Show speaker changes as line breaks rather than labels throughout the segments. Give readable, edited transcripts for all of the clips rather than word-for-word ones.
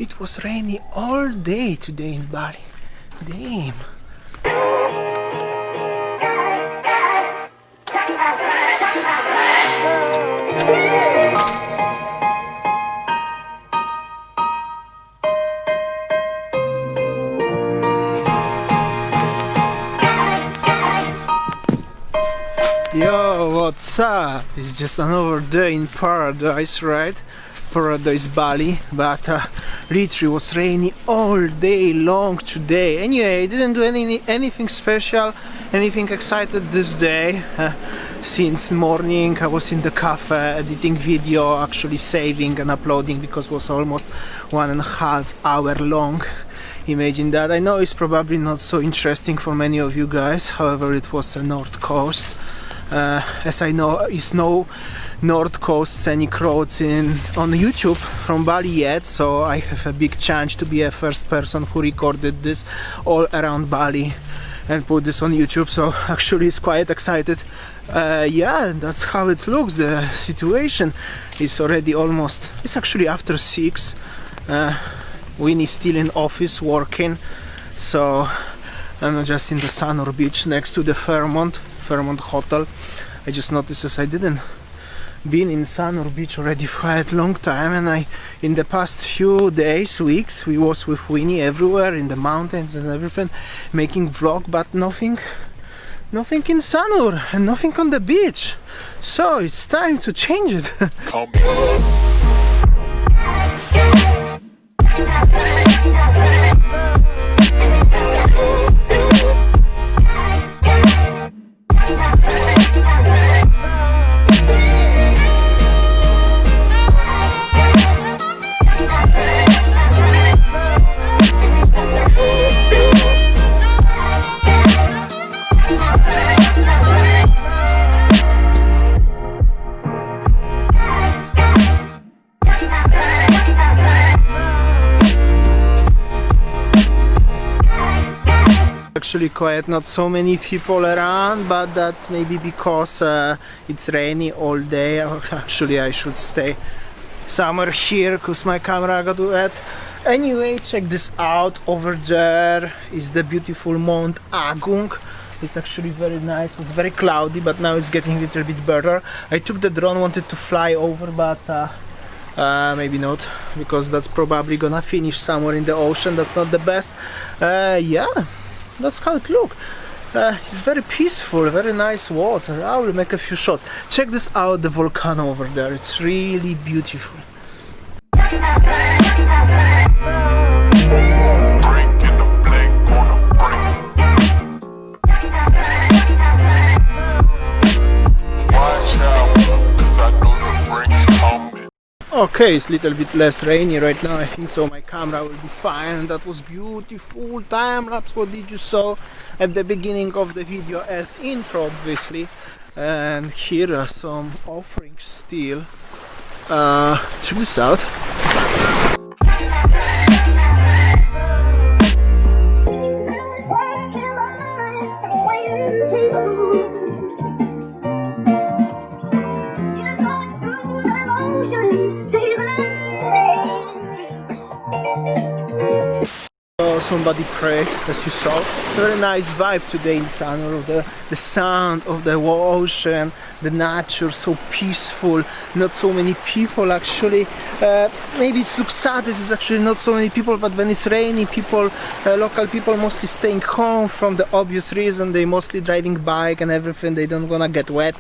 It was rainy all day today in Bali. Damn. Yo, what's up? It's just another day in paradise, right? Paradise Bali, but literally was rainy all day long today. Anyway, I didn't do anything special, anything excited this day. Since morning I was in the cafe editing video, actually saving and uploading because it was almost 1.5 hour long. Imagine that. I know it's probably not so interesting for many of you guys, however it was a North Coast. As I know, is no North Coast scenic roads on YouTube from Bali yet, so I have a big chance to be a first person who recorded this all around Bali and put this on YouTube, so actually it's quite excited. Yeah, that's how it looks. The situation is already almost, it's actually after 6. Winnie's still in office working, so I'm just in the Sanur beach next to the Fairmont Hotel. I just noticed as I didn't been in Sanur beach already for a long time, and in the past few days, weeks, we was with Winnie everywhere in the mountains and everything, making vlog, but nothing in Sanur and nothing on the beach. So it's time to change it. Actually quiet, not so many people around, but that's maybe because it's rainy all day. Actually I should stay somewhere here because my camera got wet. Anyway, check this out. Over there is the beautiful Mount Agung. It's actually very nice. It was very cloudy, but now it's getting a little bit better. I took the drone, wanted to fly over, but maybe not, because that's probably gonna finish somewhere in the ocean. That's not the best. Yeah, that's how it looks. It's very peaceful, very nice water. I will make a few shots. Check this out, the volcano over there. It's really beautiful. Okay, it's a little bit less rainy right now, I think, so my camera will be fine. That was beautiful time-lapse what did you saw at the beginning of the video as intro, obviously. And here are some offerings still. Check this out. Somebody prayed, as you saw. Very nice vibe today in Sanur. The sound of the ocean, the nature, so peaceful. Not so many people actually. Maybe it looks sad. This is actually not so many people, but when it's rainy, local people mostly staying home from the obvious reason. They mostly driving bike and everything. They don't wanna get wet.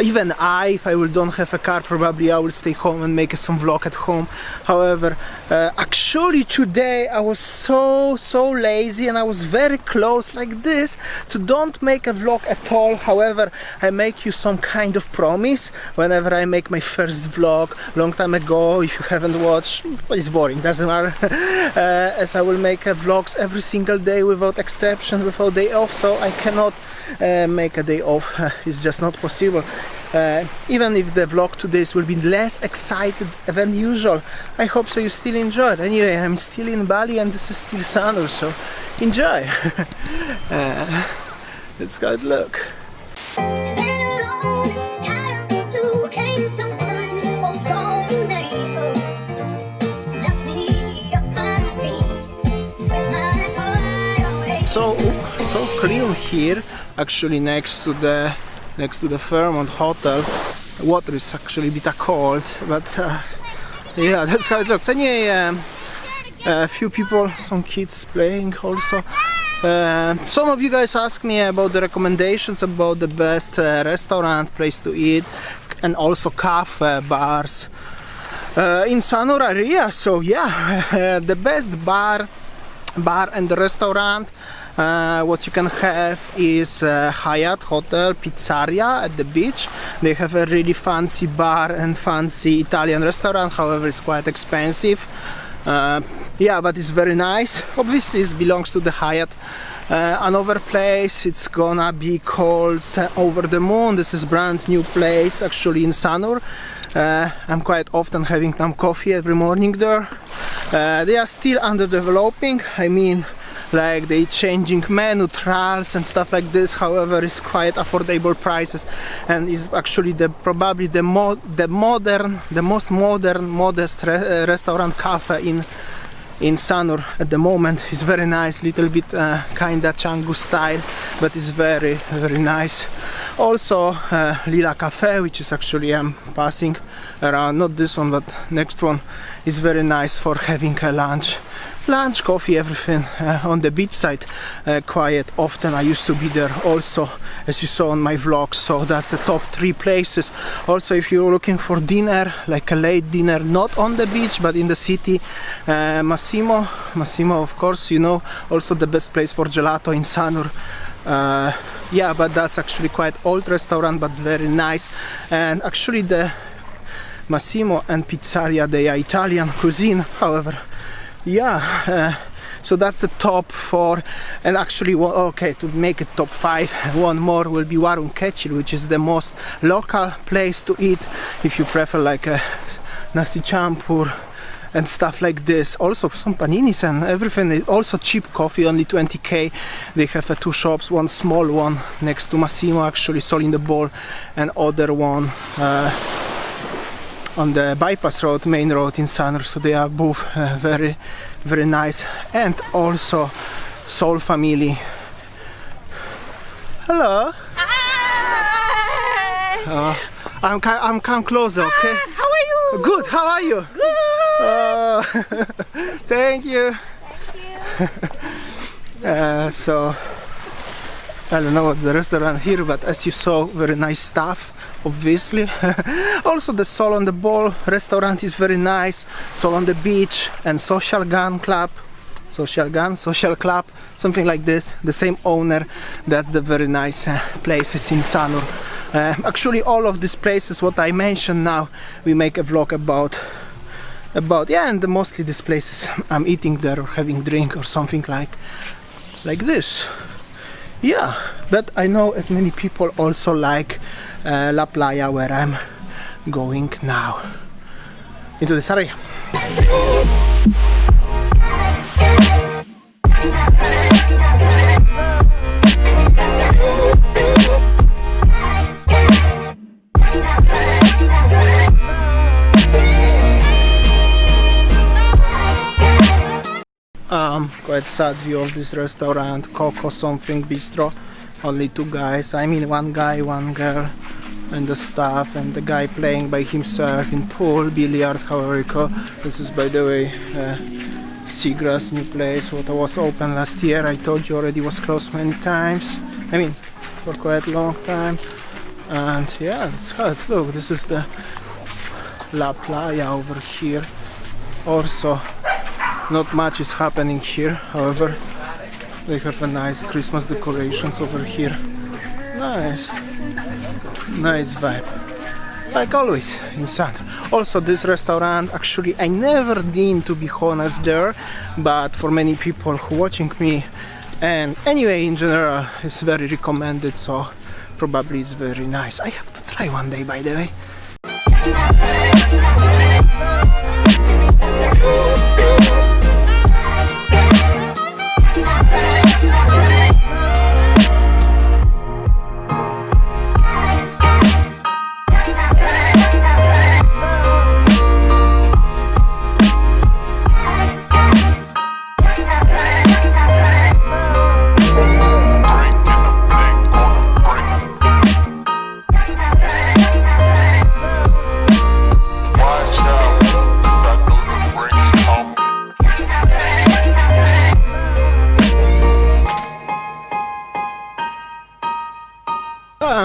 Even if I don't have a car, probably I will stay home and make some vlog at home. However, actually today I was so lazy, and I was very close like this to don't make a vlog at all. However, I make you some kind of promise whenever I make my first vlog long time ago. If you haven't watched, it's boring, doesn't matter. As I will make vlogs every single day without exception, without day off, so I cannot make a day off. It's just not possible. Even if the vlog today will be less excited than usual, I hope so you still enjoy it. Anyway, I'm still in Bali and this is still Sanur, so enjoy. Let's go and look. so clean here. Actually, next to the Fairmont Hotel, water is actually a bit cold, but yeah, that's how it looks. Anyway, a few people, some kids playing also. Some of you guys asked me about the recommendations about the best restaurant, place to eat, and also cafe, bars in Sanur area. So yeah, the best bar and the restaurant what you can have is Hyatt Hotel Pizzeria at the beach. They have a really fancy bar and fancy Italian restaurant, however it's quite expensive. Yeah, but it's very nice. Obviously it belongs to the Hyatt. Another place, it's gonna be called Over the Moon. This is brand new place actually in Sanur. I'm quite often having some coffee every morning there. They are still under developing. I mean, like they changing menu trials and stuff like this. However, it's quite affordable prices, and is actually probably the most modern, modest restaurant cafe in Sanur at the moment. It's very nice, little bit kinda Canggu style, but it's very nice. Also Lila Cafe, which is actually I'm passing around, not this one but next one, is very nice for having a lunch, coffee, everything on the beach side quite often. I used to be there also, as you saw on my vlogs. So that's the top 3 places. Also, if you're looking for dinner, like a late dinner, not on the beach but in the city, Massimo, of course, you know, also the best place for gelato in Sanur. Yeah, but that's actually quite old restaurant but very nice. And actually the Massimo and Pizzeria, they are Italian cuisine, however. Yeah, so that's the top 4, and actually, okay, to make it top 5, one more will be Warung Kecil, which is the most local place to eat if you prefer like a nasi campur and stuff like this. Also some paninis and everything. Also cheap coffee, only 20k. They have 2 shops, one small one next to Massimo, actually Sol in the Ball, and other one on the bypass road, main road in Sanur. So they are both very nice. And also Sol family. Hello.
Hi.
I'm come closer, okay?
How are you?
Good. How are you?
Good.
Thank you. So I don't know what's the restaurant here, but as you saw, very nice stuff, obviously. Also the Sol on the Ball restaurant is very nice. Sol on the Beach and Social Club, something like this. The same owner. That's the very nice places in Sanur. Actually, all of these places, what I mentioned now, we make a vlog about, yeah, and mostly these places I'm eating there or having drink or something like this. Yeah, but I know as many people also like La Playa, where I'm going now, into this area. Quite sad view of this restaurant, Coco something bistro. Only 2 guys, I mean 1 guy, 1 girl, and the staff, and the guy playing by himself in pool, billiard, however you call. This is, by the way, Seagrass, new place, what was open last year. I told you already was closed many times. I mean, for quite a long time. And yeah, that's how it looks. This is the La Playa over here. Also, not much is happening here, however, they have a nice Christmas decorations over here. Nice vibe, like always in Sanur. Also, this restaurant, actually I never been, to be honest, there, but for many people who watching me, and anyway in general, it's very recommended, so probably it's very nice. I have to try one day, by the way.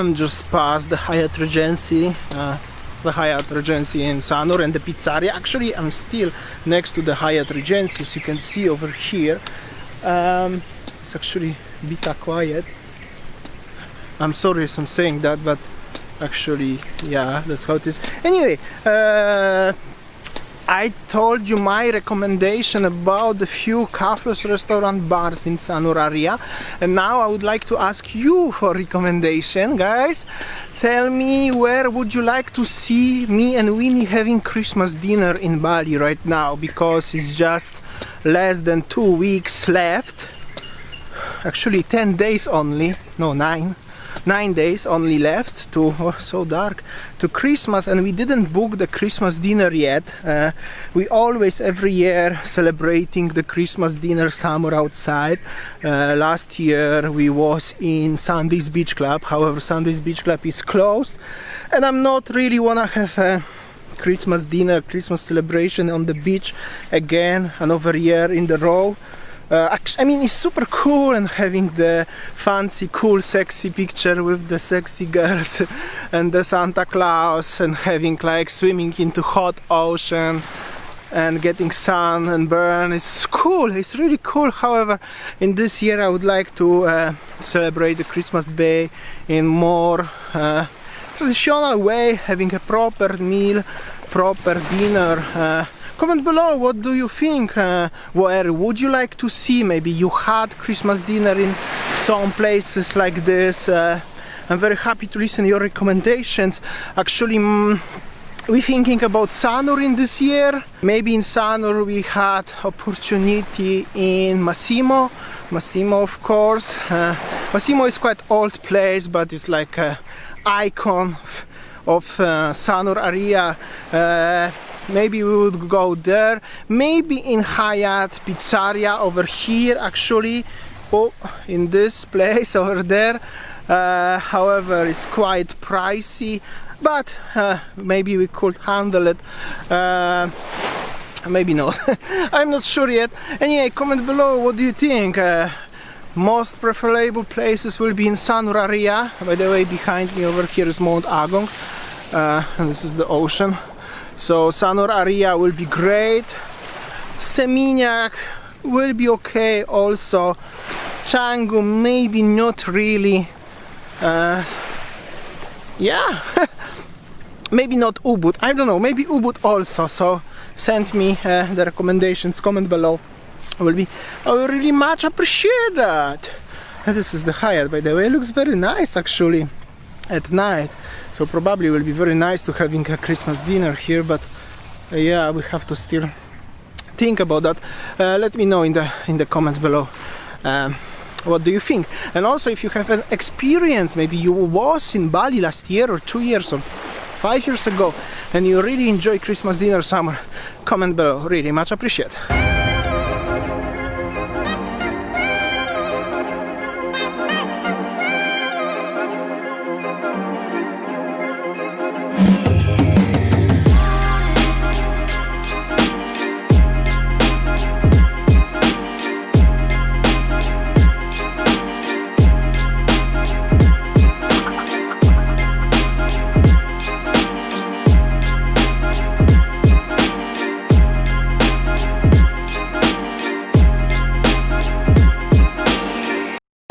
I'm just past the Hyatt Regency in Sanur and the pizzeria. Actually, I'm still next to the Hyatt Regency, as you can see over here. It's actually a bit quiet. I'm sorry if I'm saying that, but actually, yeah, that's how it is. Anyway, I told you my recommendation about the few cafes, restaurant, bars in Sanur area, and now I would like to ask you for recommendation, guys. Tell me, where would you like to see me and Winnie having Christmas dinner in Bali right now, because it's just less than 2 weeks left. Actually 10 days only, no, 9 days only left to, oh, so dark, to Christmas, and we didn't book the Christmas dinner yet. We always every year celebrating the Christmas dinner somewhere outside. Last year we was in Sunday's Beach Club, however Sunday's Beach Club is closed, and I'm not really wanna have a Christmas dinner, Christmas celebration on the beach again another year in the row. I mean, it's super cool, and having the fancy, cool, sexy picture with the sexy girls and the Santa Claus, and having like swimming into hot ocean and getting sun and burn is cool. It's really cool. However, in this year I would like to celebrate the Christmas Day in more traditional way, having a proper meal, proper dinner. Comment below, what do you think? Where would you like to see? Maybe you had Christmas dinner in some places like this. I'm very happy to listen to your recommendations. Actually, we're thinking about Sanur in this year. Maybe in Sanur we had opportunity in Massimo. Massimo, of course. Massimo is quite old place, but it's like an icon of Sanur area. Maybe we would go there. Maybe in Hyatt Pizzeria over here, actually. Oh, in this place over there. However, it's quite pricey, but maybe we could handle it. Maybe not. I'm not sure yet. Anyway, comment below, what do you think? Most preferable places will be in Sanur area. By the way, behind me over here is Mount Agong, and this is the ocean. So Sanur area will be great. Seminyak will be okay also. Canggu maybe not really. Yeah. Maybe not Ubud. I don't know. Maybe Ubud also. So send me the recommendations. Comment below. I will really much appreciate that. And this is the Hyatt, by the way. It looks very nice actually at night. So probably will be very nice to having a Christmas dinner here, but yeah, we have to still think about that. Let me know in the comments below. What do you think? And also, if you have an experience, maybe you was in Bali last year or 2 years or 5 years ago, and you really enjoy Christmas dinner summer, comment below. Really much appreciate.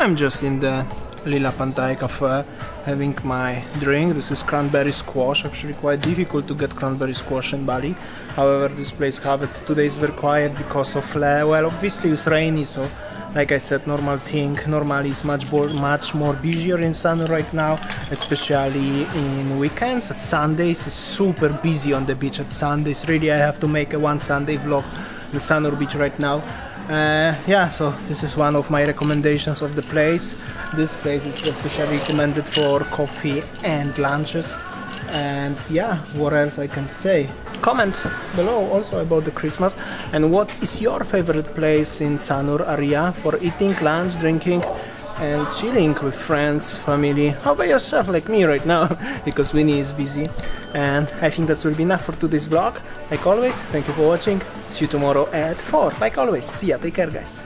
I'm just in the Lila Pantai Cafe having my drink. This is cranberry squash. Actually quite difficult to get cranberry squash in Bali. However, this place have it. Today is very quiet because of well, obviously it's rainy, so like I said, normal thing. Normally it's much more busier in Sanur right now, especially in weekends. At Sundays it's super busy on the beach at Sundays. Really, I have to make a one Sunday vlog in Sanur beach right now. Yeah, so this is one of my recommendations of the place. This place is especially recommended for coffee and lunches. And yeah, what else I can say? Comment below also about the Christmas, and what is your favorite place in Sanur area for eating, lunch, drinking and chilling with friends, family. How about yourself, like me right now, because Winnie is busy. And I think that will be enough for today's vlog. Like always, thank you for watching. See you tomorrow at 4, like always. See ya, take care guys.